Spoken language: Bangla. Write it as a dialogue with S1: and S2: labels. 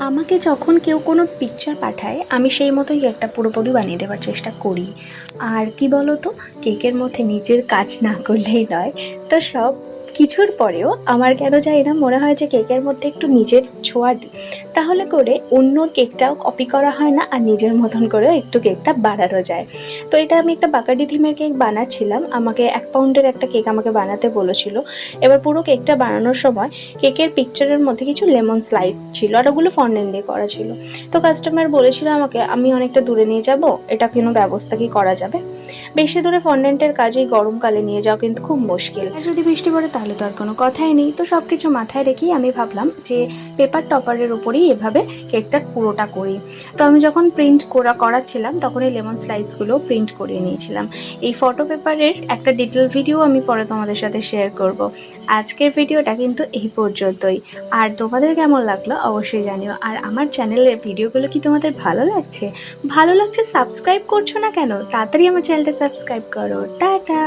S1: আমাকে যখন কেউ কোনো পিকচার পাঠায় আমি সেই মতোই কেকটা পুরোপুরি বানিয়ে দেওয়ার চেষ্টা করি। আর কি বলো তো, কেকের মধ্যে নিজের কাজ না করলেই নয়। তো সব কিছুর পরেও আমার কেন জানি না মনে হয় যে কেকের মধ্যে একটু নিজের ছোঁয়া দিই, তাহলে করে অন্যর কেকটাও কপি করা হয় না আর নিজের মতন করেও একটু কেকটা বানানো যায়। তো এটা আমি একটা বাকাডি থিমের কেক বানাচ্ছিলাম, আমাকে 1 পাউন্ডের একটা কেক আমাকে বানাতে বলেছিল। এবার পুরো কেকটা বানানোর সময় কেকের পিকচারের মধ্যে কিছু লেমন স্লাইস ছিল আর ওগুলো ফন্ডেন্ট দিয়ে করা ছিল। তো কাস্টমার বলেছিল আমাকে, আমি অনেকটা দূরে নিয়ে যাব, এটা কোনো ব্যবস্থা কি করা যাবে? বেশি দূরে ফন্ডেন্টের কাজে গরমকালে নিয়ে যাওয়া কিন্তু খুব মুশকিল, আর যদি বৃষ্টি পড়ে তাহলে তো আর কোনো কথাই নেই। তো সব কিছু মাথায় রেখেই আমি ভাবলাম যে পেপার টপারের উপরেই এভাবে কেকটা পুরোটা করি। তো আমি যখন প্রিন্ট করাচ্ছিলাম তখন এই লেমন স্লাইসগুলো প্রিন্ট করিয়ে নিয়েছিলাম। এই ফটো পেপারের একটা ডিটেল ভিডিও আমি পরে তোমাদের সাথে শেয়ার করব। আজকের ভিডিওটা কিন্তু এই পর্যন্তই। আর তোমাদের কেমন লাগলো অবশ্যই জানিও। আর আমার চ্যানেলের ভিডিওগুলো কি তোমাদের ভালো লাগছে? ভালো লাগছে সাবস্ক্রাইব করছো না কেন? তাড়াতাড়ি আমার চ্যানেলটা সাবস্ক্রাইব করো। টাটা।